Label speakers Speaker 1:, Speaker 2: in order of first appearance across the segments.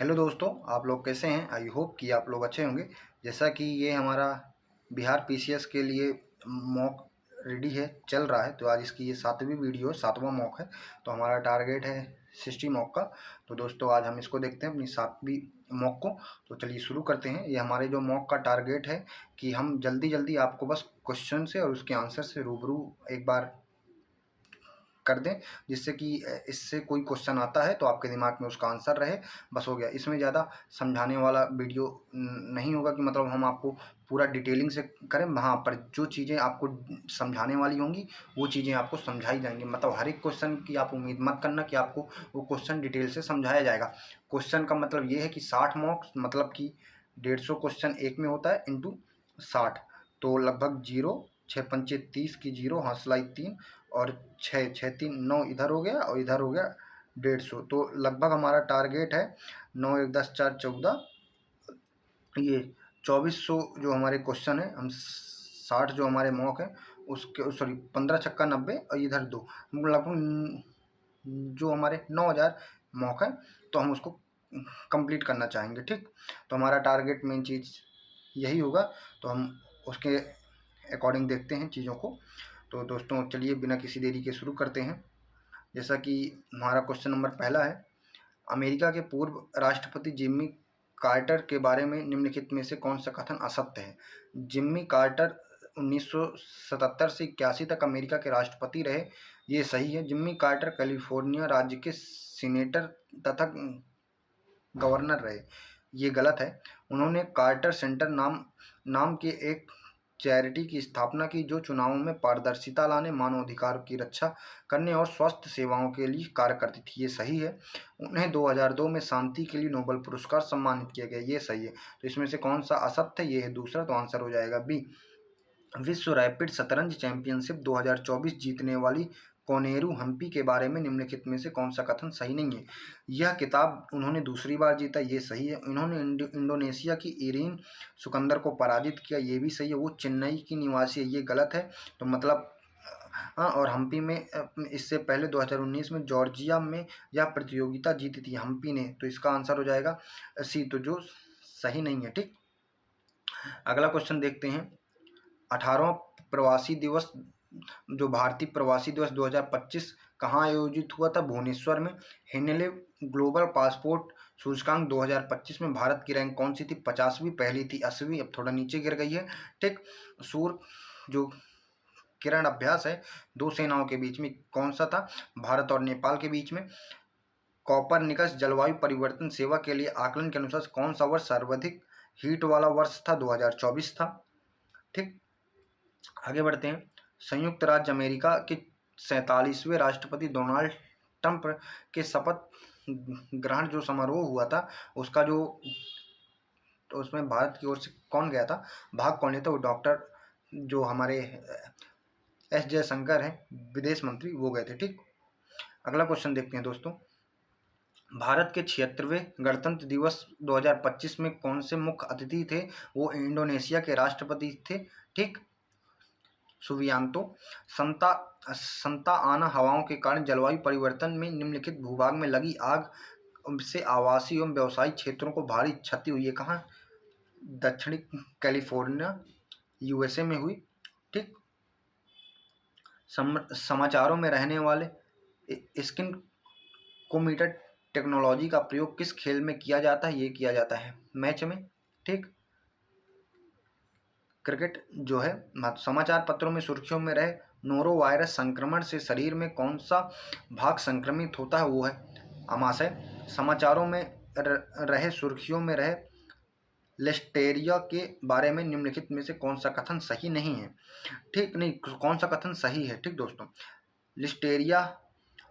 Speaker 1: Hello दोस्तों, आप लोग कैसे हैं? आई होप कि आप लोग अच्छे होंगे। जैसा कि ये हमारा बिहार पीसीएस के लिए मॉक रेडी है, चल रहा है, तो आज इसकी ये 7वीं वीडियो है, 7वां मॉक है। तो हमारा टारगेट है 60 मॉक का। तो दोस्तों आज हम इसको देखते हैं, अपनी 7वीं मॉक को। तो चलिए शुरू करते हैं। ये हमारे जो मॉक का टारगेट है कि हम जल्दी जल्दी आपको बस क्वेश्चन से और उसके आंसर से रूबरू एक बार कर दें, जिससे कि इससे कोई क्वेश्चन आता है तो आपके दिमाग में उसका आंसर रहे, बस हो गया। इसमें ज़्यादा समझाने वाला वीडियो नहीं होगा कि मतलब हम आपको पूरा डिटेलिंग से करें। वहाँ पर जो चीज़ें आपको समझाने वाली होंगी वो चीज़ें आपको समझाई जाएंगी। मतलब हर एक क्वेश्चन की आप उम्मीद मत करना कि आपको वो क्वेश्चन डिटेल से समझाया जाएगा। क्वेश्चन का मतलब ये है कि 60 मार्क्स, मतलब कि 150 क्वेश्चन एक में होता है इंटू 60, तो लगभग 0, 6 पंचे 30 की 0, हौसलाई 3 और 6 6 3 9 इधर हो गया और इधर हो गया 150। तो लगभग हमारा टारगेट है 9 1 10 4 14, ये 2400 जो हमारे क्वेश्चन है। हम 60 जो हमारे मॉक है उसके, सॉरी 15 छक्का 90 और इधर 2, लगभग जो हमारे 9000 मॉक है, तो हम उसको कंप्लीट करना चाहेंगे। ठीक, तो हमारा टारगेट मेन चीज़ यही होगा। तो हम उसके अकॉर्डिंग देखते हैं चीज़ों को। तो दोस्तों चलिए बिना किसी देरी के शुरू करते हैं। जैसा कि हमारा क्वेश्चन नंबर पहला है, अमेरिका के पूर्व राष्ट्रपति जिम्मी कार्टर के बारे में निम्नलिखित में से कौन सा कथन असत्य है? जिम्मी कार्टर 1977 से 81 तक अमेरिका के राष्ट्रपति रहे, ये सही है। जिम्मी कार्टर कैलिफोर्निया राज्य के सीनेटर तथा गवर्नर रहे, ये गलत है। उन्होंने कार्टर सेंटर नाम के एक चैरिटी की स्थापना की जो चुनावों में पारदर्शिता लाने, मानवाधिकारों की रक्षा करने और स्वास्थ्य सेवाओं के लिए कार्य करती थी, ये सही है। उन्हें 2002 में शांति के लिए नोबेल पुरस्कार सम्मानित किया गया, ये सही है। तो इसमें से कौन सा असत्य है? ये है दूसरा, तो आंसर हो जाएगा बी। विश्व रैपिड शतरंज चैंपियनशिप 2024 जीतने वाली कोनेरू हम्पी के बारे में निम्नलिखित में से कौन सा कथन सही नहीं है? यह किताब उन्होंने दूसरी बार जीता, ये सही है। इन्होंने इंडोनेशिया की इरीन सिकंदर को पराजित किया, ये भी सही है। वो चेन्नई की निवासी है, ये गलत है। तो मतलब हाँ, और हम्पी में इससे पहले 2019 में जॉर्जिया में यह प्रतियोगिता जीती थी हम्पी ने, तो इसका आंसर हो जाएगा सी, तो जो सही नहीं है। ठीक, अगला क्वेश्चन देखते हैं। 18वां प्रवासी दिवस, जो भारतीय प्रवासी दिवस 2025 कहाँ आयोजित हुआ था? भुवनेश्वर में। हेनले ग्लोबल पासपोर्ट सूचकांक 2025 में भारत की रैंक कौन सी थी? 50वीं, पहली थी 80वीं, अब थोड़ा नीचे गिर गई है। ठीक, सूर्य जो किरण अभ्यास है दो सेनाओं के बीच में कौन सा था? भारत और नेपाल के बीच में। कॉपरनिकस जलवायु परिवर्तन सेवा के लिए आकलन के अनुसार कौन सा वर्ष सर्वाधिक हीट वाला वर्ष था? 2024 था। ठीक, आगे बढ़ते हैं। संयुक्त राज्य अमेरिका के 47वें राष्ट्रपति डोनाल्ड ट्रंप के शपथ ग्रहण जो समारोह हुआ था, उसका जो, तो उसमें भारत की ओर से कौन गया था, भाग कौन लेता? वो डॉक्टर जो हमारे एस जयशंकर हैं विदेश मंत्री, वो गए थे। ठीक, अगला क्वेश्चन देखते हैं दोस्तों। भारत के 76वें गणतंत्र दिवस 2025 में कौन से मुख्य अतिथि थे? वो इंडोनेशिया के राष्ट्रपति थे। ठीक, सुवियांतो। संता आना हवाओं के कारण जलवायु परिवर्तन में निम्नलिखित भूभाग में लगी आग से आवासीय एवं व्यावसायिक क्षेत्रों को भारी क्षति हुई है, कहाँ? दक्षिणी कैलिफोर्निया यूएसए में हुई। ठीक, समाचारों में रहने वाले स्किन कोमीटर टेक्नोलॉजी का प्रयोग किस खेल में किया जाता है? ये किया जाता है मैच में। ठीक, क्रिकेट जो है। समाचार पत्रों में सुर्खियों में रहे नोरो वायरस संक्रमण से शरीर में कौन सा भाग संक्रमित होता है? वो है आमाशय। समाचारों में रहे सुर्खियों में रहे लिस्टेरिया के बारे में निम्नलिखित में से कौन सा कथन सही नहीं है? ठीक, नहीं, कौन सा कथन सही है? ठीक दोस्तों, लिस्टेरिया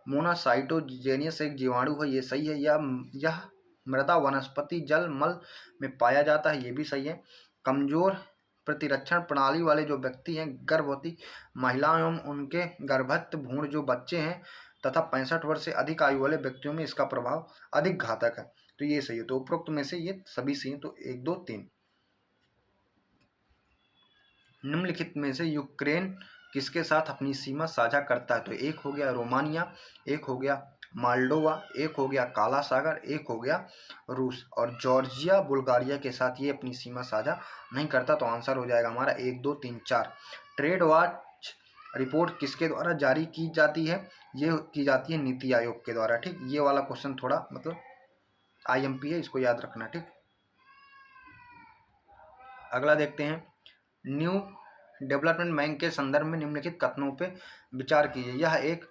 Speaker 1: मोनासाइटोजेनियस एक जीवाणु है, ये सही है। यह मृदा वनस्पति जल मल में पाया जाता है, ये भी सही है। कमजोर प्रतिरक्षण प्रणाली वाले जो व्यक्ति हैं, गर्भवती महिलाएं एवं उनके गर्भस्थ भ्रूण जो बच्चे हैं तथा 65 वर्ष से अधिक आयु वाले व्यक्तियों में इसका प्रभाव अधिक घातक है, तो ये सही है। तो उपरोक्त में से ये सभी सही है, तो 1 2 3। निम्नलिखित में से यूक्रेन किसके साथ अपनी सीमा साझा करता है? तो एक हो गया रोमानिया, एक हो गया माल्डोवा एक हो गया, काला सागर एक हो गया रूस, और जॉर्जिया बुल्गारिया के साथ ये अपनी सीमा साझा नहीं करता। तो आंसर हो जाएगा हमारा 1 2 3 4। ट्रेड वॉच रिपोर्ट किसके द्वारा जारी की जाती है? ये की जाती है नीति आयोग के द्वारा। ठीक, ये वाला क्वेश्चन थोड़ा मतलब IMP है, इसको याद रखना। ठीक, अगला देखते हैं, न्यू डेवलपमेंट बैंक के संदर्भ में निम्नलिखित कथनों पे विचार कीजिए। यह एक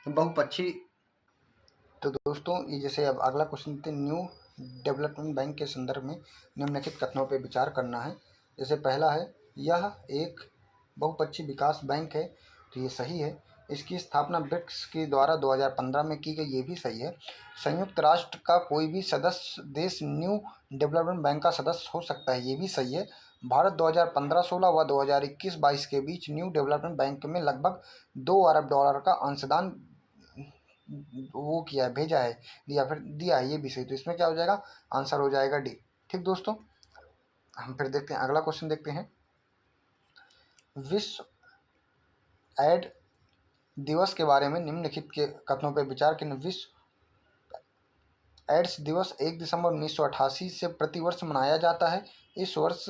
Speaker 1: बहुपक्षी। तो दोस्तों ये जैसे अब अगला क्वेश्चन थे, न्यू डेवलपमेंट बैंक के संदर्भ में निम्नलिखित कथनों पे विचार करना है। जैसे पहला है, यह एक बहुपक्षीय विकास बैंक है, तो ये सही है। इसकी स्थापना ब्रिक्स के द्वारा 2015 में की गई, ये भी सही है। संयुक्त राष्ट्र का कोई भी सदस्य देश न्यू डेवलपमेंट बैंक का सदस्य हो सकता है, ये भी सही है। भारत 2015-16 व 2021-22 के बीच न्यू डेवलपमेंट बैंक में लगभग $2 अरब का अंशदान वो किया है, भेजा है, या फिर दिया है, ये भी सही। तो इसमें क्या हो जाएगा? आंसर हो जाएगा डी। ठीक दोस्तों, हम फिर देखते हैं अगला क्वेश्चन देखते हैं। विश्व एड दिवस के बारे में निम्नलिखित के कथनों पर विचार करें। विश्व एड्स दिवस 1 दिसंबर 1988 से प्रतिवर्ष मनाया जाता है। इस वर्ष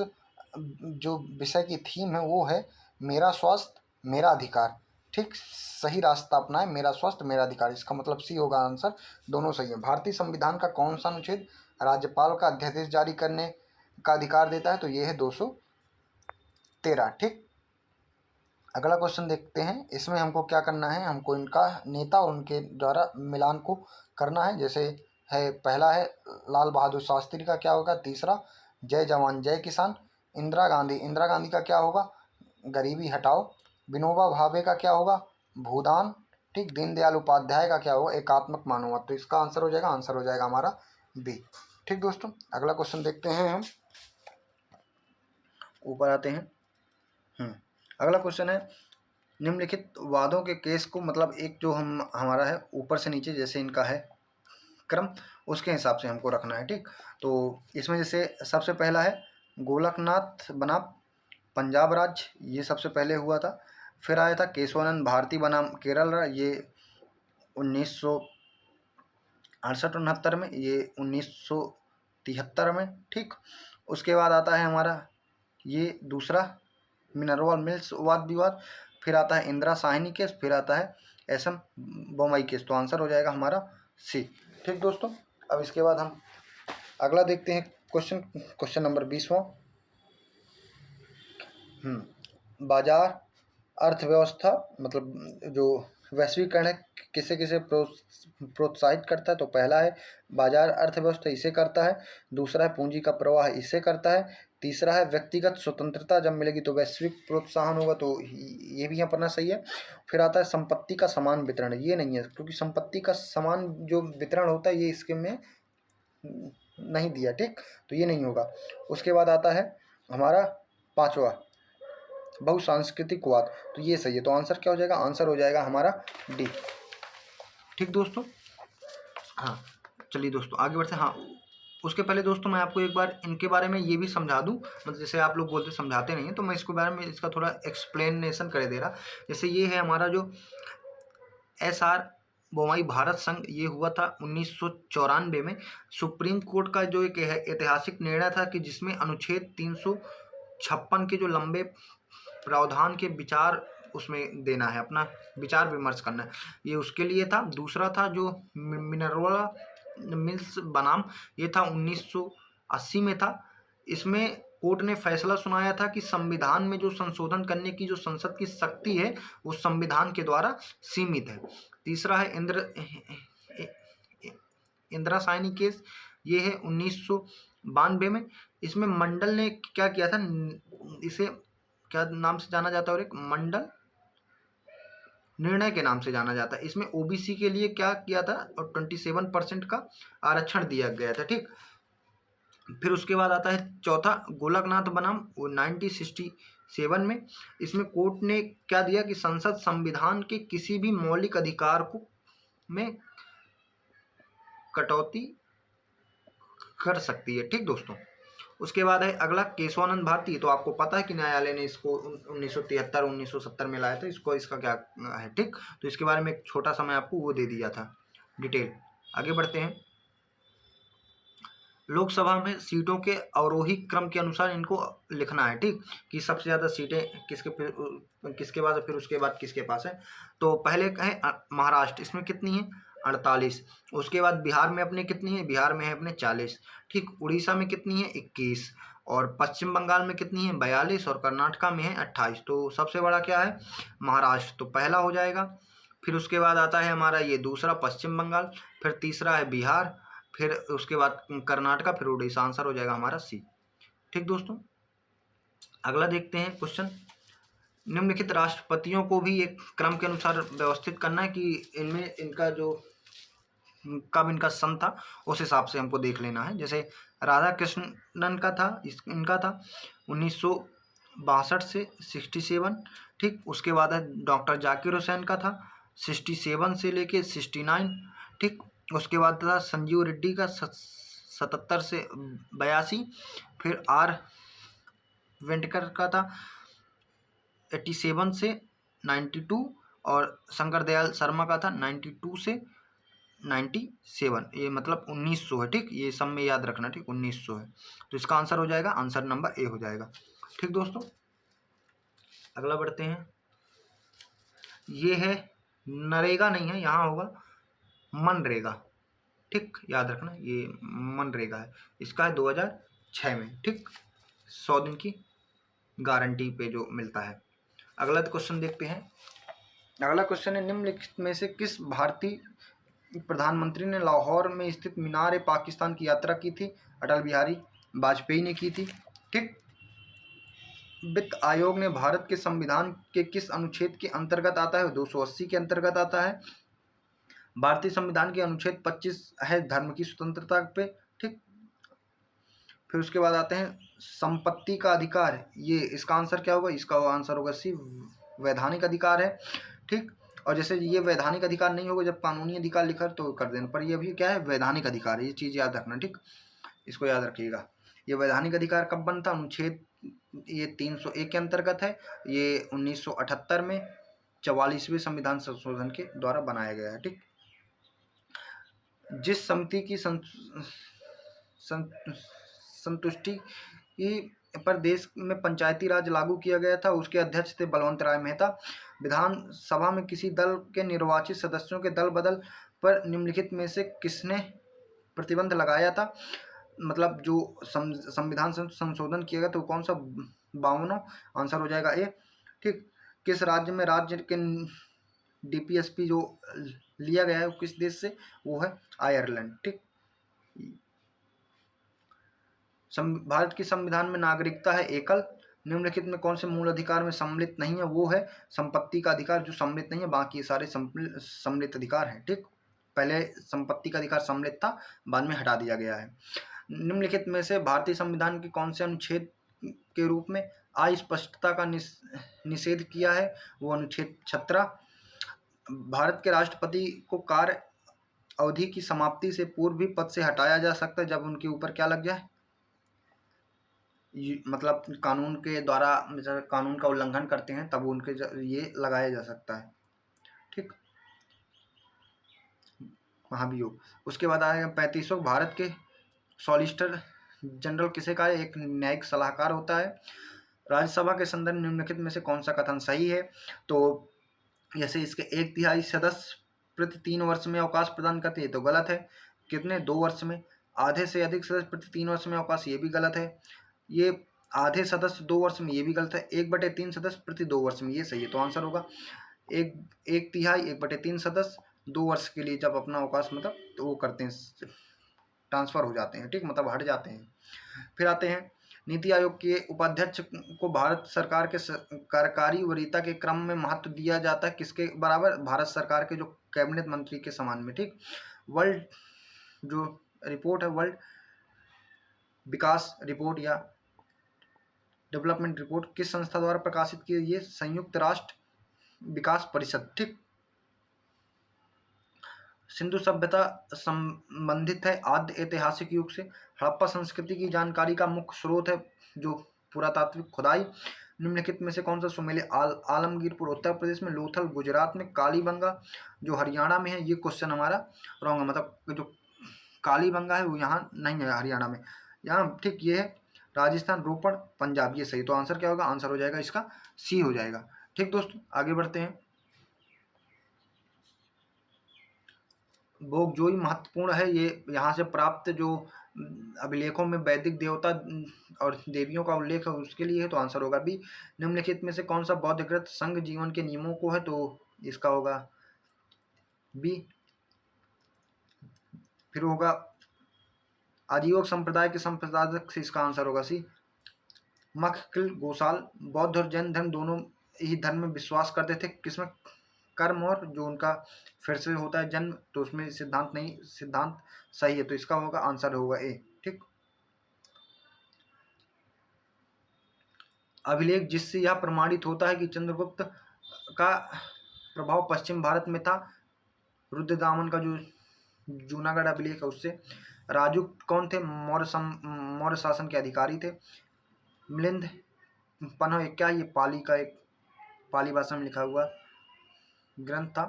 Speaker 1: जो विषय की थीम है वो है मेरा स्वास्थ्य मेरा अधिकार। ठीक, सही रास्ता अपनाएं, मेरा स्वास्थ्य मेरा अधिकार, इसका मतलब सी होगा आंसर। दोनों सही है। भारतीय संविधान का कौन सा अनुच्छेद राज्यपाल का अध्यादेश जारी करने का अधिकार देता है? तो ये है 213। ठीक, अगला क्वेश्चन देखते हैं। इसमें हमको क्या करना है, हमको इनका नेता और उनके द्वारा मिलान को करना है। जैसे है, पहला है लाल बहादुर शास्त्री का क्या होगा? तीसरा जय जवान जय किसान। इंदिरा गांधी का क्या होगा? गरीबी हटाओ। विनोबा भावे का क्या होगा? भूदान। ठीक, दीनदयाल उपाध्याय का क्या होगा? एकात्मक मानववाद। तो इसका आंसर हो जाएगा हमारा बी। ठीक दोस्तों, अगला क्वेश्चन देखते हैं, हम ऊपर आते हैं। अगला क्वेश्चन है, निम्नलिखित वादों के केस को, मतलब एक जो हमारा है ऊपर से नीचे जैसे इनका है क्रम, उसके हिसाब से हमको रखना है। ठीक, तो इसमें जैसे सबसे पहला है गोलकनाथ बनाम पंजाब राज्य, ये सबसे पहले हुआ था। फिर आया था केशवानंद भारती बनाम केरल, ये 1968-69 में, ये 1973 में। ठीक, उसके बाद आता है हमारा ये दूसरा मिनरवा मिल्स वाद विवाद। फिर आता है इंदिरा साहनी केस। फिर आता है SM बोमई केस। तो आंसर हो जाएगा हमारा सी। ठीक दोस्तों, अब इसके बाद हम अगला देखते हैं क्वेश्चन नंबर 20वां। बाजार अर्थव्यवस्था, मतलब जो वैश्वीकरण है, किसे किसे प्रोत्साहित करता है? तो पहला है बाजार अर्थव्यवस्था, इसे करता है। दूसरा है पूंजी का प्रवाह, इसे करता है। तीसरा है व्यक्तिगत स्वतंत्रता जब मिलेगी तो वैश्विक प्रोत्साहन होगा, तो ये भी यहाँ पढ़ना सही है। फिर आता है संपत्ति का समान वितरण, ये नहीं है, क्योंकि संपत्ति का समान जो वितरण होता है ये स्कीम में नहीं दिया। ठीक, तो ये नहीं होगा। उसके बाद आता है हमारा 5वां बहुसांस्कृतिकवाद, तो ये सही है। तो आंसर क्या हो जाएगा? आंसर हो जाएगा हमारा डी। ठीक दोस्तों, हाँ चलिए दोस्तों आगे बढ़ते हैं। हाँ, उसके पहले दोस्तों मैं आपको एक बार इनके बारे में ये भी समझा दूं, मतलब जैसे आप लोग बोलते समझाते नहीं हैं, तो मैं इसके बारे में इसका थोड़ा एक्सप्लेनेशन कर दे रहा। जैसे ये है हमारा जो SR बोमई भारत संघ, ये हुआ था 1994 में। सुप्रीम कोर्ट का जो एक ऐतिहासिक निर्णय था कि जिसमें अनुच्छेद 356 के जो लंबे प्रावधान के विचार उसमें देना है, अपना विचार विमर्श करना है, ये उसके लिए था। दूसरा था जो मिनरवा मिल्स बनाम, ये था 1980 में था। इसमें कोर्ट ने फैसला सुनाया था कि संविधान में जो संशोधन करने की जो संसद की शक्ति है वो संविधान के द्वारा सीमित है। तीसरा है इंदिरा साहनी केस, ये है 1992 में। इसमें मंडल ने क्या किया था, इसे क्या नाम से जाना जाता है, और एक मंडल निर्णय के नाम से जाना जाता है। इसमें OBC के लिए क्या किया था, और 27% का आरक्षण दिया गया था। ठीक, फिर उसके बाद आता है चौथा गोलकनाथ बनाम 1967 में। इसमें कोर्ट ने क्या दिया कि संसद संविधान के किसी भी मौलिक अधिकार को में कटौती कर सकती है। ठीक दोस्तों, उसके बाद है अगला केशवानंद भारती। तो आपको पता है कि न्यायालय ने इसको 1973 1970 में लाया था, इसको इसका क्या है, ठीक। तो इसके बारे में एक छोटा सा मैं आपको वो दे दिया था डिटेल। आगे बढ़ते हैं। लोकसभा में सीटों के अवरोही क्रम के अनुसार इनको लिखना है, ठीक, कि सबसे ज़्यादा सीटें किसके बाद फिर उसके बाद किसके पास है। तो पहले है महाराष्ट्र, इसमें कितनी है 48। उसके बाद बिहार में अपने कितनी है, बिहार में है अपने 40, ठीक। उड़ीसा में कितनी है 21, और पश्चिम बंगाल में कितनी है 42, और कर्नाटका में है 28। तो सबसे बड़ा क्या है महाराष्ट्र, तो पहला हो जाएगा। फिर उसके बाद आता है हमारा ये दूसरा पश्चिम बंगाल, फिर तीसरा है बिहार, फिर उसके बाद कर्नाटका, फिर उड़ीसा। आंसर हो जाएगा हमारा सी, ठीक दोस्तों। अगला देखते हैं क्वेश्चन। निम्नलिखित राष्ट्रपतियों को भी एक क्रम के अनुसार व्यवस्थित करना है कि इनमें इनका जो कब इनका सन था उस हिसाब से हमको देख लेना है। जैसे राधा कृष्णन का था, इनका था 1962 से 67, ठीक। उसके बाद है डॉक्टर जाकिर हुसैन का था 67 से लेके 69, ठीक। उसके बाद था संजीव रेड्डी का 77 से 82, फिर आर वेंकटेकर का था 87 से 92, और शंकर दयाल शर्मा का था 92 से 97। ये मतलब 1900 है, ठीक। ये सब में याद रखना, ठीक, 1900 है। तो इसका आंसर हो जाएगा, आंसर नंबर ए हो जाएगा, ठीक दोस्तों। अगला बढ़ते हैं। ये है नरेगा नहीं है, यहाँ होगा मनरेगा, ठीक, याद रखना ये मनरेगा है। इसका है 2006 में, ठीक, 100 दिन की गारंटी पे जो मिलता है। अगला क्वेश्चन देखते हैं। अगला क्वेश्चन है निम्नलिखित में से किस भारतीय प्रधानमंत्री ने लाहौर में स्थित मीनार पाकिस्तान की यात्रा की थी। अटल बिहारी वाजपेयी ने की थी, ठीक। वित्त आयोग ने भारत के संविधान के किस अनुच्छेद के अंतर्गत आता है, 280 के अंतर्गत आता है। भारतीय संविधान के अनुच्छेद 25 है धर्म की स्वतंत्रता पे, ठीक। फिर उसके बाद आते हैं संपत्ति का अधिकार, ये इसका आंसर क्या होगा, इसका आंसर होगा सी वैधानिक अधिकार है, ठीक। और जैसे ये वैधानिक अधिकार नहीं होगा जब कानूनी अधिकार लिखा तो कर देना, पर ये अभी क्या है वैधानिक अधिकार है, ये चीज़ याद रखना, ठीक, इसको याद रखिएगा। ये वैधानिक अधिकार कब बनता, अनुच्छेद ये 301 के अंतर्गत है, ये 1978 में 44वें संविधान संशोधन के द्वारा बनाया गया है, ठीक। जिस समिति की संतुष्टि पर देश में पंचायती राज लागू किया गया था उसके अध्यक्ष थे बलवंत राय मेहता। विधानसभा में किसी दल के निर्वाचित सदस्यों के दल बदल पर निम्नलिखित में से किसने प्रतिबंध लगाया था, मतलब जो संविधान संशोधन किया गया तो कौन सा 52, आंसर हो जाएगा ए, ठीक। किस राज्य में राज्य के डीपीएसपी जो लिया गया है वो किस देश से, वो है आयरलैंड, ठीक। भारत के संविधान में नागरिकता है एकल। निम्नलिखित में कौन से मूल अधिकार में सम्मिलित नहीं है, वो है संपत्ति का अधिकार जो सम्मिलित नहीं है, बाकी सारे सम्मिलित अधिकार हैं, ठीक। पहले संपत्ति का अधिकार सम्मिलित था, बाद में हटा दिया गया है। निम्नलिखित में से भारतीय संविधान के कौन से अनुच्छेद के रूप में अस्पष्टता का निषेध किया है, वो अनुच्छेद 17। भारत के राष्ट्रपति को कार्य अवधि की समाप्ति से पूर्व भी पद से हटाया जा सकता है जब उनके ऊपर क्या लग जाए, मतलब कानून के द्वारा कानून का उल्लंघन करते हैं तब उनके ये लगाया जा सकता है, ठीक, महाभियोग। उसके बाद आएगा 35वां, भारत के सॉलिसिटर जनरल किसे कहा है, एक न्यायिक सलाहकार होता है। राज्यसभा के संदर्भ निम्नलिखित में से कौन सा कथन सही है, तो जैसे इसके 1/3 सदस्य प्रति 3 वर्ष में अवकाश प्रदान करते हैं तो गलत है। कितने, 2 वर्ष में। आधे से अधिक सदस्य प्रति 3 वर्ष में अवकाश, ये भी गलत है। ये आधे सदस्य 2 वर्ष में, ये भी गलत है। 1/3 सदस्य प्रति 2 वर्ष में, ये सही है। तो आंसर होगा 1/3 1/3 सदस्य 2 वर्ष के लिए जब अपना अवकाश मतलब तो वो करते हैं, ट्रांसफर हो जाते हैं, ठीक, मतलब हट जाते हैं। फिर आते हैं नीति आयोग के उपाध्यक्ष को भारत सरकार के कार्यकारी वरीयता के क्रम में महत्व दिया जाता है किसके बराबर, भारत सरकार के जो कैबिनेट मंत्री के समान में, ठीक। वर्ल्ड जो रिपोर्ट है, वर्ल्ड विकास रिपोर्ट या डेवलपमेंट रिपोर्ट किस संस्था द्वारा प्रकाशित की, ये संयुक्त राष्ट्र विकास परिषद, ठीक। सिंधु सभ्यता संबंधित है आद्य ऐतिहासिक युग से। हड़प्पा संस्कृति की जानकारी का मुख्य स्रोत है जो पुरातात्विक खुदाई। निम्नलिखित में से कौन सा सुमेल आलमगीरपुर उत्तर प्रदेश में, लोथल गुजरात में, कालीबंगा जो हरियाणा में है, ये क्वेश्चन हमारा रॉन्ग है, मतलब जो कालीबंगा है वो यहाँ नहीं है हरियाणा में, यहाँ ठीक ये है राजस्थान, रोपड़, पंजाब, ये सही। तो आंसर क्या होगा, आंसर हो जाएगा इसका सी हो जाएगा। ठीक दोस्तों, आगे बढ़ते हैं। बोगजोई महत्वपूर्ण है, ये यहाँ से प्राप्त जो अभिलेखों में वैदिक देवता और देवियों का उल्लेख है उसके लिए है, तो आंसर होगा बी। निम्नलिखित में से कौन सा बौद्ध ग्रंथ संघ जीवन के नियमों को है, तो इसका होगा बी। फिर होगा आजीवक संप्रदाय के संप्रदायक से, इसका आंसर होगा सी। मखकिल गोसाल बौद्ध और जैन धर्म दोनों ही धर्म में विश्वास करते थे, किसमें, कर्म और जो उनका फिर से होता है जन्म, तो उसमें सिद्धांत नहीं, सिद्धांत सही है, तो इसका होगा आंसर होगा ए। ठीक, अभिलेख जिससे यह प्रमाणित होता है कि चंद्रगुप्त का प्रभाव पश्चिम भारत में था, रुद्रदामन का जो जूनागढ़ अभिलेख है उससे। राजू कौन थे, मौर्य शासन के अधिकारी थे। मिलिंद पन्हो क्या, ये पाली का एक पाली भाषा में लिखा हुआ ग्रंथ था।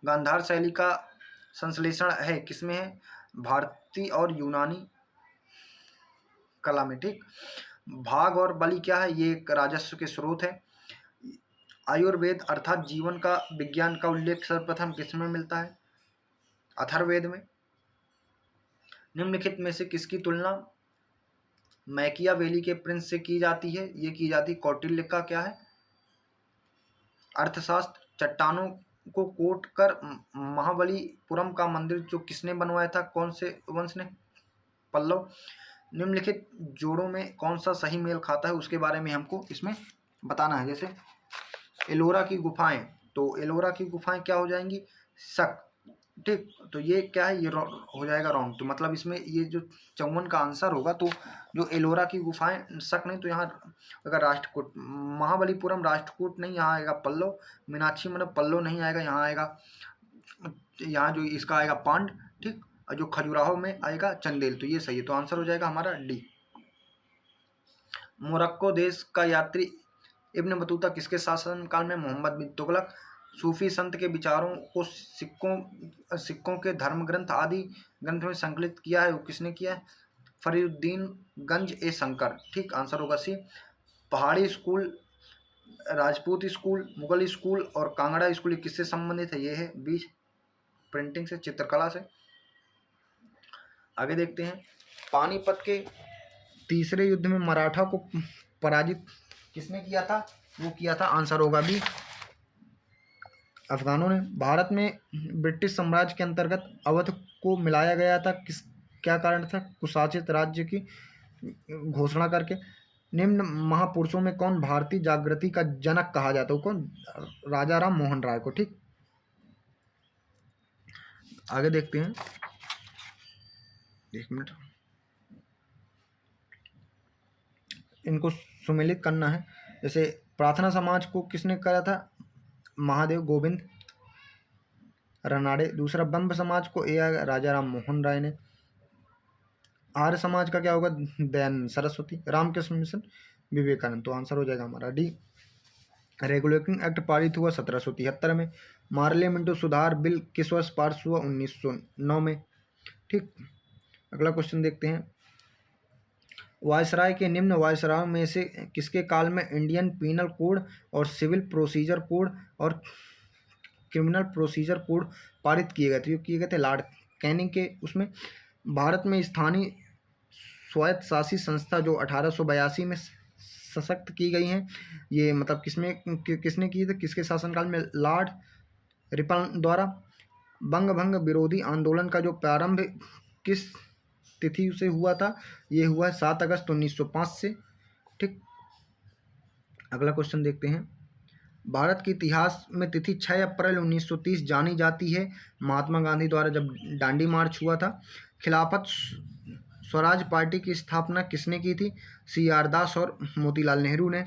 Speaker 1: गांधार शैली का संश्लेषण है किसमें है, भारतीय और यूनानी कला में। ठीक, भाग और बलि क्या है, ये एक राजस्व के स्रोत है। आयुर्वेद अर्थात जीवन का विज्ञान का उल्लेख सर्वप्रथम किसमें मिलता है, अथर्ववेद में। निम्नलिखित में से किसकी तुलना मैकियावेली के प्रिंस से की जाती है, ये की जाती कौटिल्य का क्या है, अर्थशास्त्र। चट्टानों को कोट कर महाबलीपुरम का मंदिर जो किसने बनवाया था, कौन से वंश ने, पल्लव। निम्नलिखित जोड़ों में कौन सा सही मेल खाता है उसके बारे में हमको इसमें बताना है। जैसे एलोरा की गुफाएं, तो एलोरा की गुफाएं क्या हो जाएंगी, शक। ठीक, तो ये क्या है, ये हो जाएगा रॉन्ग। तो मतलब इसमें ये जो 54 का आंसर होगा, तो जो एलोरा की गुफाएं शक नहीं, तो यहाँ अगर राष्ट्रकूट, महाबलीपुरम राष्ट्रकूट नहीं, यहाँ आएगा पल्लव। मीनाक्षी मतलब पल्लव नहीं आएगा, यहाँ आएगा, यहाँ जो इसका आएगा पांड। ठीक, और जो खजुराहो में आएगा चंदेल, तो ये सही है, तो आंसर हो जाएगा हमारा डी। मोरक्को देश का यात्री इब्न बतूता किसके शासनकाल में, मोहम्मद बिन तुगलक। सूफी संत के विचारों को सिक्कों के धर्म ग्रंथ आदि ग्रंथ में संकलित किया है, वो किसने किया है, फरीउद्दीन गंज ए शंकर। ठीक, आंसर होगा सी। पहाड़ी school, Rajput school, Mughal school और कांगड़ा स्कूल किससे संबंधित है, ये है बीच प्रिंटिंग से, चित्रकला से। आगे देखते हैं, पानीपत के तीसरे युद्ध में मराठा को पराजित किसने किया था, वो किया था, आंसर होगा भी अफगानों ने। भारत में ब्रिटिश साम्राज्य के अंतर्गत अवध को मिलाया गया था, क्या कारण था, कुशाचित राज्य की घोषणा करके। निम्न महापुरुषों में कौन भारतीय जागृति का जनक कहा जाता है, कौन, राजा राम मोहन राय को। ठीक, आगे देखते हैं, एक मिनट, इनको सुमेलित करना है। जैसे प्रार्थना समाज को किसने करा था, महादेव गोविंद रनाड़े। दूसरा ब्रह्म समाज को ए राजा राम मोहन राय ने। आर्य समाज का क्या होगा, दयानंद सरस्वती। रामकृष्ण मिशन विवेकानंद, तो आंसर हो जाएगा हमारा डी। रेगुलेटिंग एक्ट पारित हुआ 1773 में। मार्ले मिंटो सुधार बिल किस वर्ष पास हुआ, 1909 में। ठीक, अगला क्वेश्चन देखते हैं, वायसराय के निम्न वायसराय में से किसके काल में इंडियन पीनल कोड और सिविल प्रोसीजर कोड और क्रिमिनल प्रोसीजर कोड पारित किए गए थे, जो किए गए थे लॉर्ड कैनिंग के उसमें। भारत में स्थानीय स्वायत्त शासी संस्था जो 1882 में सशक्त की गई हैं, ये मतलब किसने की थी, किसके शासनकाल में, लॉर्ड रिपन द्वारा। बंग भंग विरोधी आंदोलन का जो प्रारंभ किस तिथि से हुआ था, ये हुआ है 7 अगस्त 1905 से। ठीक, अगला क्वेश्चन देखते हैं, भारत के इतिहास में तिथि 6 अप्रैल 1930 जानी जाती है, महात्मा गांधी द्वारा जब दांडी मार्च हुआ था। खिलाफत स्वराज पार्टी की स्थापना किसने की थी, CR दास और मोतीलाल नेहरू ने।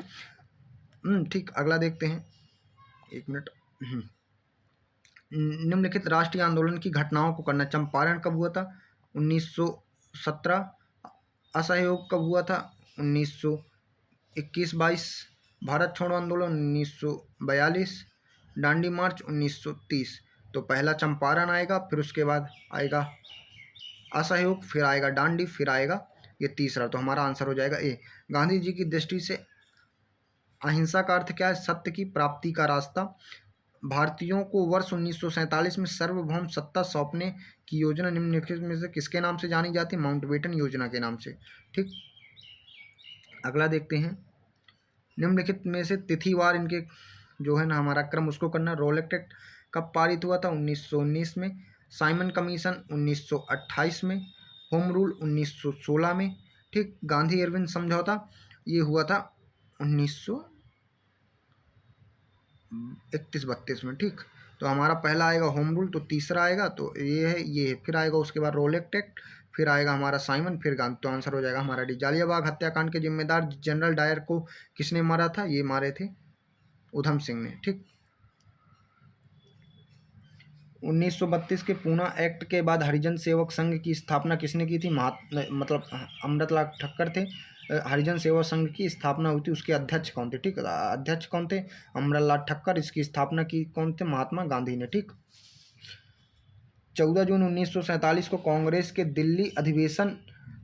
Speaker 1: ठीक, अगला देखते हैं, एक मिनट, निम्नलिखित राष्ट्रीय आंदोलन की घटनाओं को करना। चंपारण कब हुआ था? 1917। असहयोग कब हुआ था? 1921-22। भारत छोड़ो आंदोलन 1942। दांडी मार्च 1930। तो पहला चंपारण आएगा, फिर उसके बाद आएगा असहयोग, फिर आएगा दांडी, फिर आएगा ये तीसरा। तो हमारा आंसर हो जाएगा ए। गांधी जी की दृष्टि से अहिंसा का अर्थ क्या है? सत्य की प्राप्ति का रास्ता। भारतीयों को वर्ष 1947 में सार्वभौम सत्ता सौंपने की योजना निम्नलिखित में से किसके नाम से जानी जाती है? माउंटबेटन योजना के नाम से। ठीक, अगला देखते हैं। निम्नलिखित में से तिथिवार इनके जो है ना हमारा क्रम उसको करना। रोलेक्ट एक्ट कब पारित हुआ था? 1919 में। साइमन कमीशन 1928 में। होम रूल 1916 में। ठीक, गांधी इरविन समझौता ये हुआ था 1931-32 में। ठीक, तो हमारा पहला आएगा होम रूल, तो तीसरा आएगा तो ये है, ये है। फिर आएगा उसके बाद रोलेक्ट एक्ट, फिर आएगा हमारा साइमन, फिर गांधी। तो आंसर हो जाएगा हमारा डी। जालियांवाला हत्याकांड के जिम्मेदार जनरल डायर को किसने मारा था? ये मारे थे उधम सिंह ने। ठीक, 1932 के पूना एक्ट के बाद हरिजन सेवक संघ की स्थापना किसने की थी? मतलब अमृतलाल ठक्कर थे। हरिजन सेवा संघ की स्थापना हुई थी, उसके अध्यक्ष कौन थे? ठीक, अध्यक्ष कौन थे? अमृतलाल ठक्कर। इसकी स्थापना की कौन थे? महात्मा गांधी ने। ठीक, 14 जून 1947 को कांग्रेस के दिल्ली अधिवेशन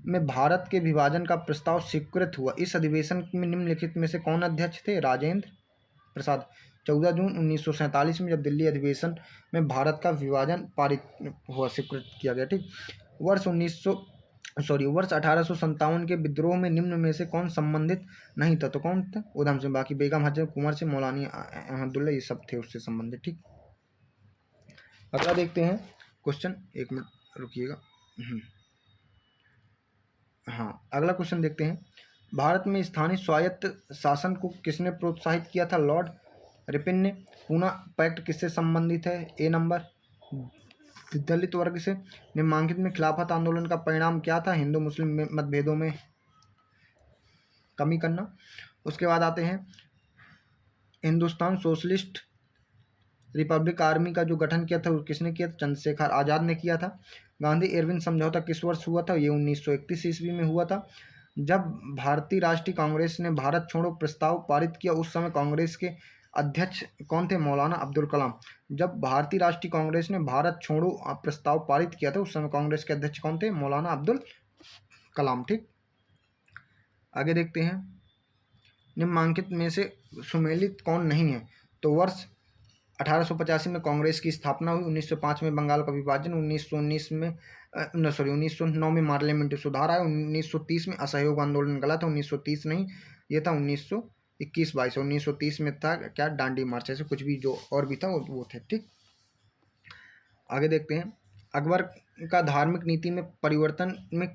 Speaker 1: में भारत के विभाजन का प्रस्ताव स्वीकृत हुआ। इस अधिवेशन में निम्नलिखित में से कौन अध्यक्ष थे? राजेंद्र प्रसाद। 14 जून 1947 में जब दिल्ली अधिवेशन में भारत का विभाजन पारित हुआ, स्वीकृत किया गया। ठीक, वर्ष 1857 के विद्रोह में निम्न में से कौन संबंधित नहीं था? तो कौन था? उधम सिंह। बाकी बेगम हजरत कुंवर सिंह, मौलाना अहमदुल्ला, ये सब थे उससे संबंधित। ठीक, अगला देखते हैं क्वेश्चन। एक मिनट रुकिएगा। हाँ, अगला क्वेश्चन देखते हैं। भारत में स्थानीय स्वायत्त शासन को किसने प्रोत्साहित किया था? लॉर्ड रिपन ने। पूना पैक्ट किससे संबंधित है? ए नंबर, दलित वर्ग से। निम्नलिखित में खिलाफत आंदोलन का परिणाम क्या था? हिंदू मुस्लिम मतभेदों में कमी करना। उसके बाद आते हैं हिंदुस्तान सोशलिस्ट रिपब्लिक आर्मी का जो गठन किया था वो किसने किया था? चंद्रशेखर आज़ाद ने किया था। गांधी इरविन समझौता किस वर्ष हुआ था? ये 1931 ईस्वी में हुआ था। जब भारतीय राष्ट्रीय कांग्रेस ने भारत छोड़ो प्रस्ताव पारित किया उस समय कांग्रेस के अध्यक्ष कौन थे? मौलाना अब्दुल कलाम। जब भारतीय राष्ट्रीय कांग्रेस ने भारत छोड़ो प्रस्ताव पारित किया था उस समय कांग्रेस के अध्यक्ष कौन थे? मौलाना अब्दुल कलाम। ठीक, आगे देखते हैं। निम्नलिखित में से सुमेलित कौन नहीं है? तो वर्ष 1885 में कांग्रेस की स्थापना हुई। 1905 में बंगाल का विभाजन। 1909 में पार्लियामेंट्री सुधार आया। 1930 में असहयोग आंदोलन गला था। 1930 नहीं, ये था 1921-22। 1930 में था क्या? दांडी मार्च। ऐसे कुछ भी जो और भी था वो थे। ठीक, आगे देखते हैं। अकबर का धार्मिक नीति में परिवर्तन में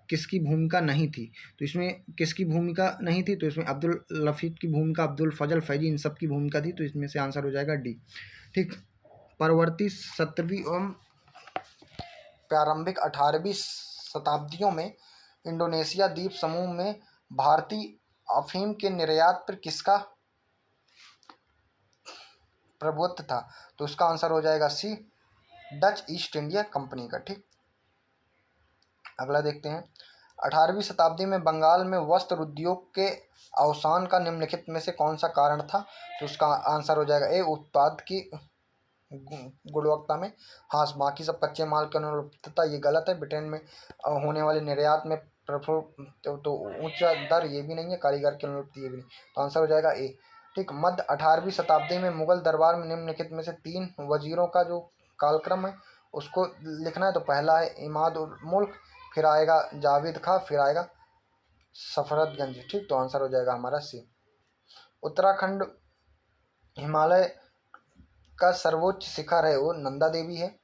Speaker 1: किसकी भूमिका नहीं थी? तो इसमें किसकी भूमिका नहीं थी? तो इसमें अब्दुल लफीक की भूमिका, अब्दुल फजल फैजी, इन सब की भूमिका थी। तो इसमें से आंसर हो जाएगा डी। ठीक, परवर्ती 17वीं एवं प्रारंभिक 18वीं शताब्दियों में इंडोनेशिया द्वीप समूह में भारतीय अफीम के निर्यात पर किसका प्रभुत्व था? तो उसका आंसर हो जाएगा सी, डच ईस्ट इंडिया कंपनी का। ठीक, अगला देखते हैं। 18वीं शताब्दी में बंगाल में वस्त्र उद्योग के अवसान का निम्नलिखित में से कौन सा कारण था? तो उसका आंसर हो जाएगा ए, उत्पाद की गुणवत्ता में हाँ, बाकी सब कच्चे माल की अनुपलब्धता, ये गलत है। ब्रिटेन में होने वाले निर्यात में तो ऊंचा दर ये भी नहीं है। कारीगर की अनुपलब्धता ये भी नहीं। तो आंसर हो जाएगा ए। ठीक, मध्य 18वीं शताब्दी में मुगल दरबार में निम्नलिखित में से 3 वजीरों का जो कालक्रम है उसको लिखना है। तो पहला है इमाद उल मुल्क, फिर आएगा जावेद खां, फिर आएगा सफदरजंग। ठीक, तो आंसर हो जाएगा हमारा सी। उत्तराखंड हिमालय का सर्वोच्च शिखर है वो नंदा देवी है।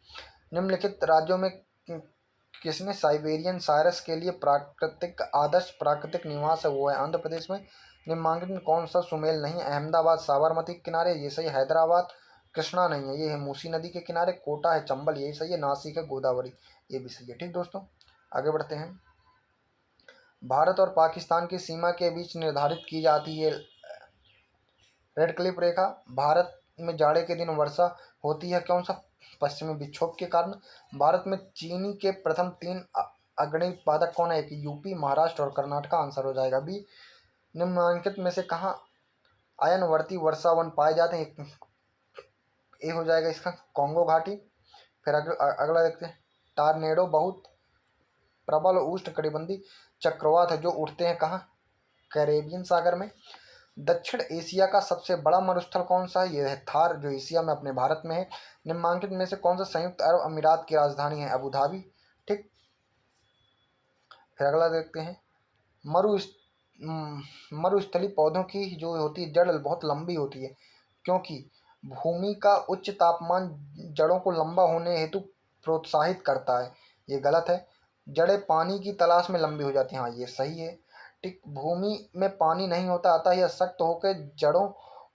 Speaker 1: निम्नलिखित राज्यों में किसने साइबेरियन साइरस के लिए प्राकृतिक आदर्श प्राकृतिक निवास है वो है आंध्र प्रदेश में। निम्नलिखित में कौन सा सुमेल नहीं? अहमदाबाद साबरमती के किनारे, ये सही। हैदराबाद कृष्णा नहीं है, ये है मूसी नदी के किनारे। कोटा है चंबल, यही सही है। नासिक है गोदावरी, ये भी सही है। ठीक दोस्तों, आगे बढ़ते हैं। भारत और पाकिस्तान की सीमा के बीच निर्धारित की जाती है रेड क्लिफ रेखा। भारत में जाड़े के दिन वर्षा होती है, कौन सा? पश्चिमी विक्षोभ के कारण। भारत में चीनी के प्रथम 3 अग्रणी उत्पादक कौन है? एक यूपी, महाराष्ट्र और कर्नाटक। आंसर हो जाएगा बी। निम्नलिखित में से कहाँ आयनवर्ती वर्षा वन पाए जाते हैं? ये हो जाएगा इसका कॉन्गो घाटी। फिर अगला देखते हैं। टार्नेडो बहुत प्रबल उष्णकटिबंधीय चक्रवात है जो उठते हैं कहाँ? कैरेबियन सागर में। दक्षिण एशिया का सबसे बड़ा मरुस्थल कौन सा है? यह है थार, जो एशिया में अपने भारत में है। निम्नलिखित में से कौन सा संयुक्त अरब अमीरात की राजधानी है? Abu Dhabi. ठीक। फिर अगला देखते हैं। मरुस्थलीय पौधों की जो होती है जड़ बहुत लंबी होती है, क्योंकि भूमि का उच्च तापमान जड़ों को लंबा होने हेतु प्रोत्साहित करता है। ये गलत है। जड़ें पानी की तलाश में लंबी हो जाती हैं। हाँ, ये सही है। ठीक। भूमि में पानी नहीं होता, अतः यह सख्त होकर जड़ों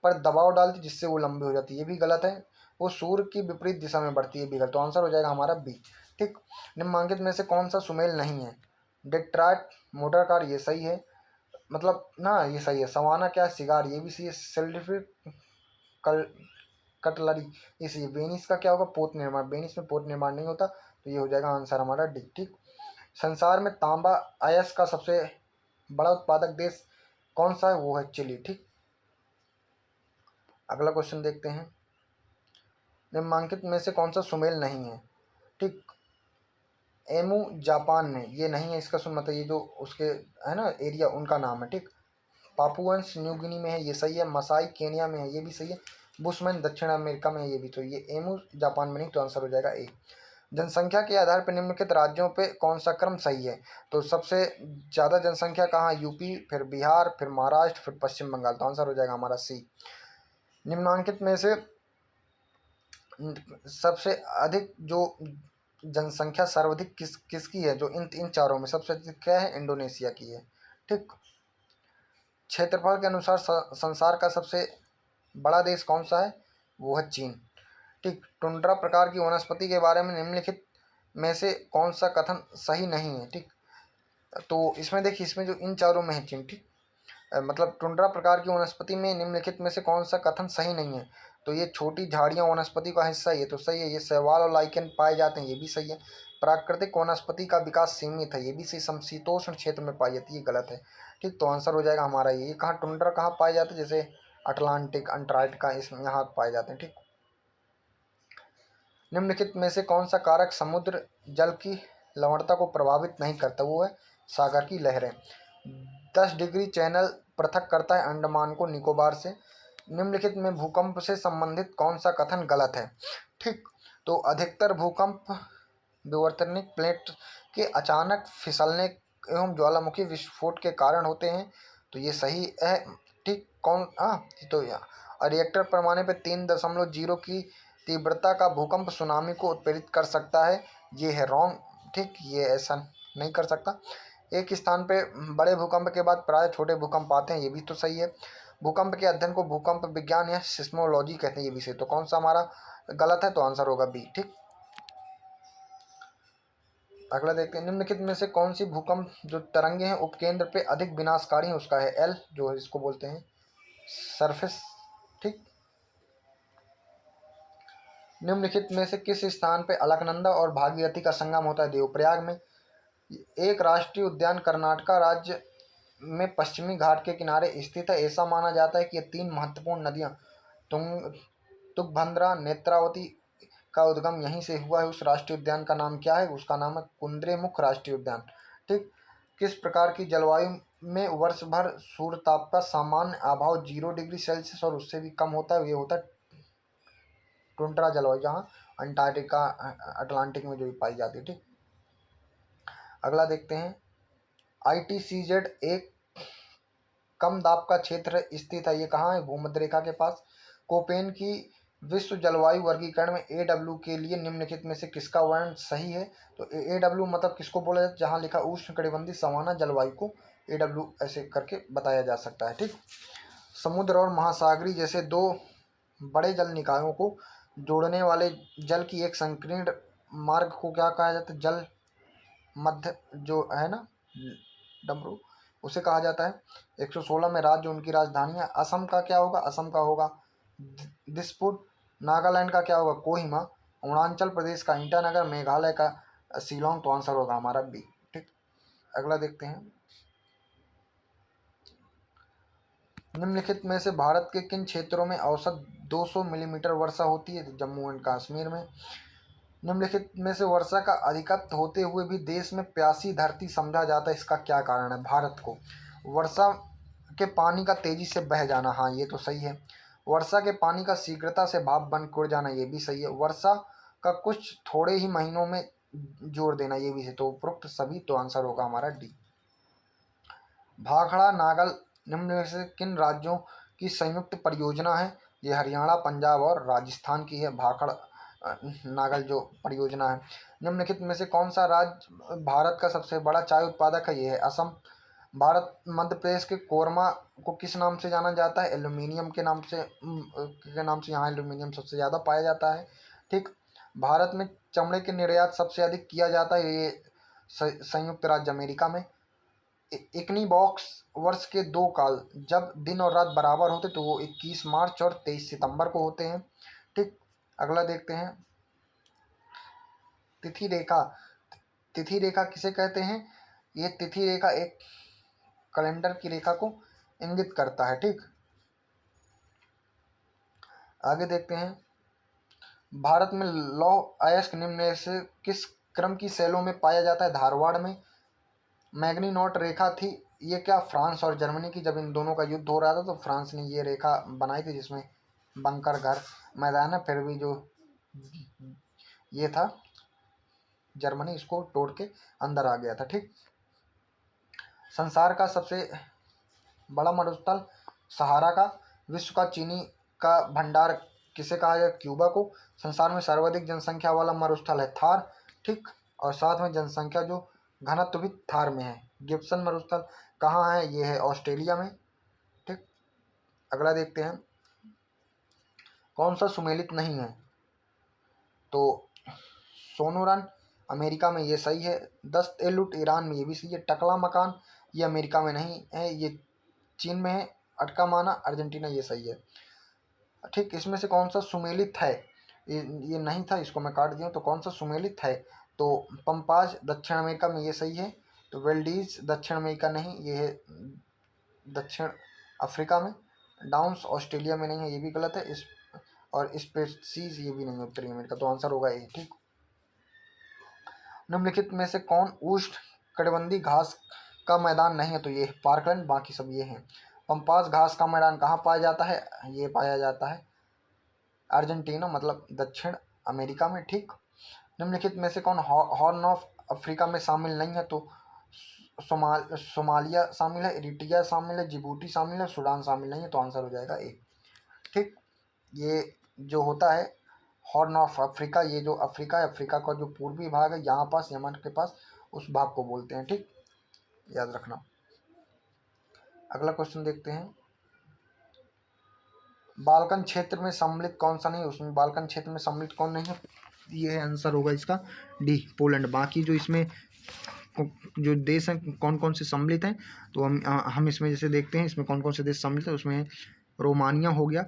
Speaker 1: पर दबाव डालती, जिससे वो लंबी हो जाती है। ये भी गलत है। वो सूर्य की विपरीत दिशा में बढ़ती है, भी गलत। तो आंसर हो जाएगा हमारा बी। ठीक। निम्नलिखित में से कौन सा सुमेल नहीं है? डेट्रॉयट मोटर कार, ये सही है। मतलब ना, ये सही है। सवाना क्या है? सिगार, ये भी सही है। सिल्फ्रिक कल कटलरी, इसलिए। वेनिस का क्या होगा? पोत निर्माण। वेनिस में पोत निर्माण नहीं होता, तो ये हो जाएगा आंसर हमारा डी। ठीक। संसार में तांबा अयस्क का सबसे बड़ा उत्पादक देश कौन सा है? वो है चिली। ठीक। अगला क्वेश्चन देखते हैं। निम्नलिखित में से कौन सा सुमेल नहीं है? ठीक। एमू जापान में, ये नहीं है इसका सुन, मतलब ये जो उसके है ना एरिया, उनका नाम है। ठीक। पापुअन्स न्यू गिनी में है, ये सही है। मसाई केनिया में है, ये भी सही है। बुशमैन दक्षिण अमेरिका में है, ये भी। तो ये एमू जापान में नहीं, तो आंसर हो जाएगा ए। जनसंख्या के आधार पर निम्नलिखित राज्यों पे कौन सा क्रम सही है? तो सबसे ज़्यादा जनसंख्या कहाँ? यूपी, फिर बिहार, फिर महाराष्ट्र, फिर पश्चिम बंगाल। तो आंसर हो जाएगा हमारा सी। निम्नलिखित में से सबसे अधिक जो जनसंख्या सर्वाधिक किसकी है? जो इन चारों में सबसे अधिक क्या है? इंडोनेशिया की है। ठीक। क्षेत्रफल के अनुसार संसार का सबसे बड़ा देश कौन सा है? वो है चीन। ठीक। टुंड्रा प्रकार की वनस्पति के बारे में निम्नलिखित में से कौन सा कथन सही नहीं है? ठीक। तो इसमें देखिए, इसमें जो इन चारों में है चीन। ठीक। मतलब टुंड्रा प्रकार की वनस्पति में निम्नलिखित में से कौन सा कथन सही नहीं है? तो ये छोटी झाड़ियाँ वनस्पति का हिस्सा है, ये तो सही है। ये शैवाल और लाइकेन पाए जाते हैं, ये भी सही है। प्राकृतिक वनस्पति का विकास सीमित है, ये भी सही। समशीतोष्ण क्षेत्र में पाई जाती है, ये गलत है। ठीक। तो आंसर हो जाएगा हमारा ये। कहाँ टुंड्रा कहाँ पाए जाते हैं? जैसे अटलांटिक, अंटार्कटिका, इसमें यहाँ पाए जाते हैं। ठीक। निम्नलिखित में से कौन सा कारक समुद्र जल की लवणता को प्रभावित नहीं करता? वो है सागर की लहरें। 10 डिग्री चैनल पृथक करता है अंडमान को निकोबार से। निम्नलिखित में भूकंप से संबंधित कौन सा कथन गलत है? ठीक। तो अधिकतर भूकंप विवर्तनिक प्लेट के अचानक फिसलने एवं ज्वालामुखी विस्फोट के कारण होते हैं, तो ये सही है। ठीक। कौन? हाँ, तो रिएक्टर पैमाने पर 3.0 की तीव्रता का भूकंप सुनामी को उत्प्रेरित कर सकता है, ये है रॉन्ग। ठीक। ये ऐसा नहीं कर सकता। एक स्थान पे बड़े भूकंप के बाद प्राय छोटे भूकंप आते हैं, ये भी तो सही है। भूकंप के अध्ययन को भूकंप विज्ञान या सिस्मोलॉजी कहते हैं, ये भी सही। तो कौन सा हमारा गलत है? तो आंसर होगा बी। ठीक। अगला देखते हैं। निम्नलिखित में से कौन सी भूकंप जो तरंगे हैं उपकेंद्र पे अधिक विनाशकारी है? उसका है एल, जो है इसको बोलते हैं सरफेस। ठीक। निम्नलिखित में से किस स्थान पे अलकनंदा और भागीरथी का संगम होता है? देवप्रयाग में। एक राष्ट्रीय उद्यान कर्नाटका राज्य में पश्चिमी घाट के किनारे स्थित है। ऐसा माना जाता है कि ये 3 महत्वपूर्ण नदियां तुंगभद्रा, नेत्रावती का उद्गम यहीं से हुआ है। उस राष्ट्रीय उद्यान का नाम क्या है? उसका नाम है कुद्रेमुख राष्ट्रीय उद्यान। ठीक। किस प्रकार की जलवायु में वर्ष भर सूर्यताप का सामान्य अभाव 0 डिग्री सेल्सियस और उससे भी कम होता है? ये होता है टुंड्रा जलवायु, जहाँ अंटार्कटिका, अटलांटिक में जो पाई जाती है। ठीक। अगला देखते हैं। ITCZ एक कम दाब का क्षेत्र स्थित है, ये कहाँ है? भूमध्य रेखा के पास। कोपेन की विश्व जलवायु वर्गीकरण में AW के लिए निम्नलिखित में से किसका वर्ण सही है? तो AW मतलब किसको बोला जाता है? जहाँ लिखा उष्णकटिबंधीय सवाना जलवायु को AW ऐसे करके बताया जा सकता है। ठीक। समुद्र और महासागरी जैसे 2 बड़े जल निकायों को जोड़ने वाले जल की एक संकीर्ण मार्ग को क्या कहा जाता है? जल मध्य जो है ना डमरू, उसे कहा जाता है। 116 में राज्य उनकी राजधानी है। असम का क्या होगा? असम का होगा
Speaker 2: दिसपुर। नागालैंड का क्या होगा, कोहिमा। अरुणाचल प्रदेश का ईटानगर। मेघालय का शिलोंग। तो आंसर होगा हमारा बी। ठीक, अगला देखते हैं। निम्नलिखित में से भारत के किन क्षेत्रों में औसत 200 मिलीमीटर वर्षा होती है? तो जम्मू एंड कश्मीर में। निम्नलिखित में से वर्षा का अधिकत्व होते हुए भी देश में प्यासी धरती समझा जाता है, इसका क्या कारण है? भारत को वर्षा के पानी का तेजी से बह जाना, हाँ ये तो सही है। वर्षा के पानी का शीघ्रता से भाप बन उड़ जाना, ये भी सही है। वर्षा का कुछ थोड़े ही महीनों में जोर देना, ये भी है। तो उपरोक्त सभी, तो आंसर होगा हमारा डी। भाखड़ा नागल निम्न में से किन राज्यों की संयुक्त परियोजना है? ये हरियाणा, पंजाब और राजस्थान की है, भाखड़ नागल जो परियोजना है। निम्नलिखित में से कौन सा राज्य भारत का सबसे बड़ा चाय उत्पादक है? ये है असम। भारत मध्य प्रदेश के कोरमा को किस नाम से जाना जाता है? एल्यूमिनियम के नाम से यहाँ एल्यूमिनियम सबसे ज़्यादा पाया जाता है। ठीक, भारत में चमड़े के निर्यात सबसे अधिक किया जाता है, ये संयुक्त राज्य अमेरिका में। इक्विनॉक्स वर्ष के दो काल जब दिन और रात बराबर होते तो वो 21 मार्च और 23 सितंबर को होते हैं। ठीक, अगला देखते हैं। तिथि रेखा। तिथि रेखा किसे कहते हैं? ये तिथि रेखा एक कैलेंडर की रेखा को इंगित करता है। ठीक, आगे देखते हैं। भारत में लौह अयस्क निम्न में से किस क्रम की शैलों में पाया जाता है? धारवाड़ में। मैग्नीनॉट रेखा थी, ये क्या फ्रांस और जर्मनी की, जब इन दोनों का युद्ध हो रहा था तो फ्रांस ने ये रेखा बनाई थी, जिसमें बंकर घर मैदान है, फिर भी जो ये था जर्मनी इसको तोड़ के अंदर आ गया था। ठीक, संसार का सबसे बड़ा मरुस्थल सहारा का। विश्व का चीनी का भंडार किसे कहा जाए? क्यूबा को। संसार में सर्वाधिक जनसंख्या वाला मरुस्थल है थार। ठीक, और साथ में जनसंख्या जो घनत्व भी थार में है। गिब्सन मरुस्थल कहाँ है? ये है ऑस्ट्रेलिया में। ठीक, अगला देखते हैं। कौन सा सुमेलित नहीं है? तो सोनोरन अमेरिका में, ये सही है। दस्त ए लुट ईरान में, ये भी सही है। टकला मकान ये अमेरिका में नहीं है, ये चीन में है। अटका माना अर्जेंटीना, ये सही है। ठीक, इसमें से कौन सा सुमेलित है? ये नहीं था, इसको मैं काट दिया। तो कौन सा सुमेलित है? तो पंपाज दक्षिण अमेरिका में, ये सही है। तो वेल्डीज दक्षिण अमेरिका नहीं, ये है दक्षिण अफ्रीका में। डाउन्स ऑस्ट्रेलिया में नहीं है, ये भी गलत है। इस और स्पेसीज ये भी नहीं है उत्तरी अमेरिका, तो आंसर होगा ए। ठीक, निम्नलिखित में से कौन उष्ण कटिबंधीय घास का मैदान नहीं है? तो ये पार्कलैंड, बाकी सब ये हैं। पंपास घास का मैदान कहाँ पाया जाता है? ये पाया जाता है अर्जेंटीना, मतलब दक्षिण अमेरिका में। ठीक, निम्नलिखित में से कौन हॉर्न ऑफ अफ्रीका में शामिल नहीं है? तो सोमालिया शामिल है, इरिट्रिया शामिल है, जिबूटी शामिल है, सूडान शामिल नहीं है, तो आंसर हो जाएगा ए। ठीक, ये जो होता है हॉर्न ऑफ अफ्रीका, ये जो अफ्रीका है, अफ्रीका का जो पूर्वी भाग है यहाँ पास यमन के पास, उस भाग को बोलते हैं। ठीक, याद रखना। अगला क्वेश्चन देखते हैं। बाल्कन क्षेत्र में सम्मिलित कौन सा नहीं? उसमें बाल्कन क्षेत्र में सम्मिलित कौन नहीं है? ये आंसर होगा इसका डी, पोलैंड। बाकी जो इसमें जो देश हैं कौन कौन से सम्मिलित हैं, तो हम इसमें जैसे देखते हैं इसमें कौन कौन से देश सम्मिलित हैं। उसमें रोमानिया हो गया,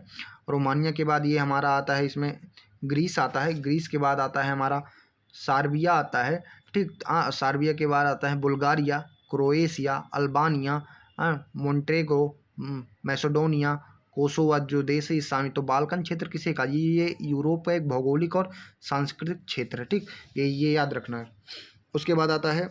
Speaker 2: रोमानिया के बाद ये हमारा आता है, इसमें ग्रीस आता है, ग्रीस के बाद आता है हमारा सार्बिया आता है। ठीक, सार्बिया के बाद आता है Bulgaria, Croatia, Albania, Montenegro, Macedonia, Kosovo जो देश है शामिल। तो बाल्कन क्षेत्र किसे कहा? ये यूरोप का एक भौगोलिक और सांस्कृतिक क्षेत्र है। ठीक, ये याद रखना है। उसके बाद आता है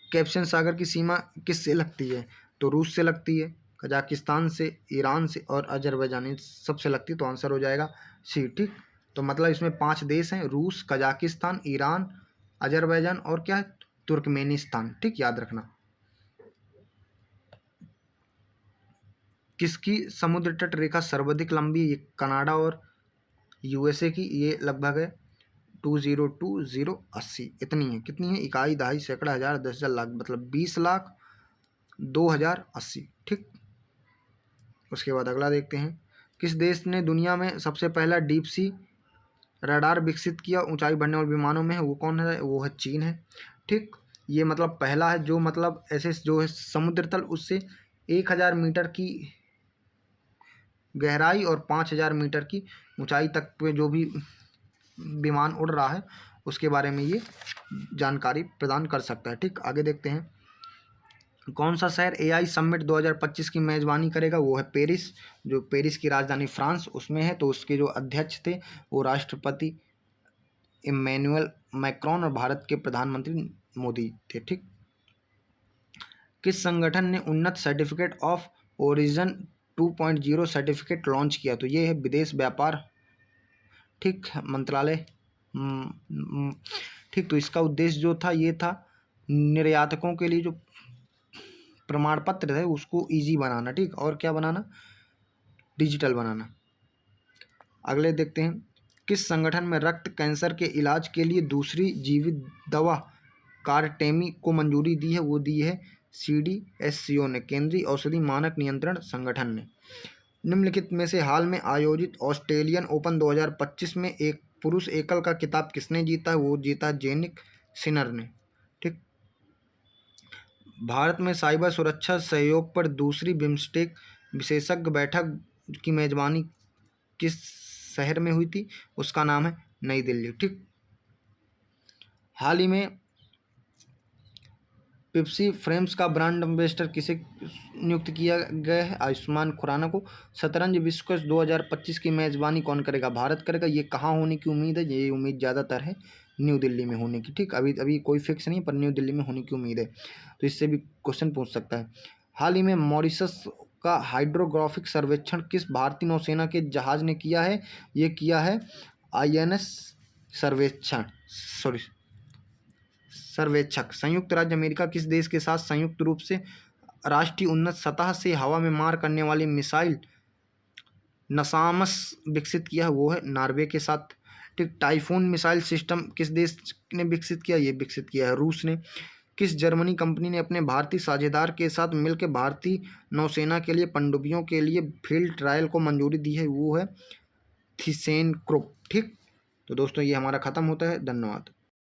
Speaker 2: कैस्पियन सागर की सीमा किससे लगती है? तो रूस से लगती है, कजाकिस्तान से, ईरान से और अजरबैजान, इन सबसे लगती है, तो आंसर हो जाएगा सी। ठीक, तो मतलब इसमें 5 देश हैं, रूस, कजाकिस्तान, ईरान, अजरबैजान और क्या है? तुर्कमेनिस्तान। ठीक, याद रखना। किसकी समुद्र तट रेखा सर्वाधिक लंबी? ये कनाडा और यूएसए की, ये लगभग है 202080, इतनी है। कितनी है? इकाई, दहाई, सैकड़ा, हज़ार, 10,000, लाख, मतलब 20,02,080। ठीक, उसके बाद अगला देखते हैं। किस देश ने दुनिया में सबसे पहला डीप सी रडार विकसित किया ऊंचाई बढ़ने वाले विमानों में? है वो कौन है? वो है चीन है। ठीक, ये मतलब पहला है जो मतलब ऐसे जो है समुद्र तल उससे 1,000 मीटर की गहराई और 5000 मीटर की ऊंचाई तक पे जो भी विमान उड़ रहा है उसके बारे में ये जानकारी प्रदान कर सकता है। ठीक, आगे देखते हैं कौन सा शहर एआई समिट 2025 की मेज़बानी करेगा। वो है पेरिस, जो पेरिस की राजधानी फ्रांस उसमें है। तो उसके जो अध्यक्ष थे वो राष्ट्रपति इमैनुअल मैक्रोन और भारत के प्रधानमंत्री मोदी थे। ठीक, किस संगठन ने उन्नत certificate of origin 2.0 certificate launch किया। तो ये है विदेश व्यापार ठीक मंत्रालय। ठीक, तो इसका उद्देश्य जो था ये था निर्यातकों के लिए जो प्रमाण पत्र है उसको इजी बनाना। ठीक, और क्या बनाना, डिजिटल बनाना। अगले देखते हैं किस संगठन में रक्त कैंसर के इलाज के लिए दूसरी जीवित दवा कार्टेमी को मंजूरी दी है। वो दी है CDSCO ने, केंद्रीय औषधि मानक नियंत्रण संगठन ने। निम्नलिखित में से हाल में आयोजित ऑस्ट्रेलियन ओपन 2025 में एक पुरुष एकल का खिताब किसने जीता है। वो जीता जेनिक सिनर ने। ठीक, भारत में साइबर सुरक्षा सहयोग पर दूसरी बिम्स्टेक विशेषज्ञ बैठक की मेजबानी किस शहर में हुई थी। उसका नाम है नई दिल्ली। ठीक, हाल ही में पेप्सी फ्रेम्स का ब्रांड एम्बेसडर किसे नियुक्त किया गया है। आयुष्मान खुराना को। शतरंज विश्व कप 2025 की मेजबानी कौन करेगा। भारत करेगा। ये कहाँ होने की उम्मीद है। ये उम्मीद ज़्यादातर है न्यू दिल्ली में होने की। ठीक, अभी कोई फिक्स नहीं, पर न्यू दिल्ली में होने की उम्मीद है। तो इससे भी क्वेश्चन पूछ सकता है। हाल ही में मॉरिशस का हाइड्रोग्राफिक सर्वेक्षण किस भारतीय नौसेना के जहाज ने किया है। ये किया है INS सर्वेक्षक। संयुक्त राज्य अमेरिका किस देश के साथ संयुक्त रूप से राष्ट्रीय उन्नत सतह से हवा में मार करने वाली मिसाइल नसामस विकसित किया है। वो है नॉर्वे के साथ। ठीक, टाइफून मिसाइल सिस्टम किस देश ने विकसित किया। ये विकसित किया है रूस ने। किस जर्मनी कंपनी ने अपने भारतीय साझेदार के साथ मिलकर भारतीय नौसेना के लिए पनडुब्बियों के लिए फील्ड ट्रायल को मंजूरी दी है। वो है थिसेनक्रुप। ठीक, तो दोस्तों ये हमारा ख़त्म होता है। धन्यवाद।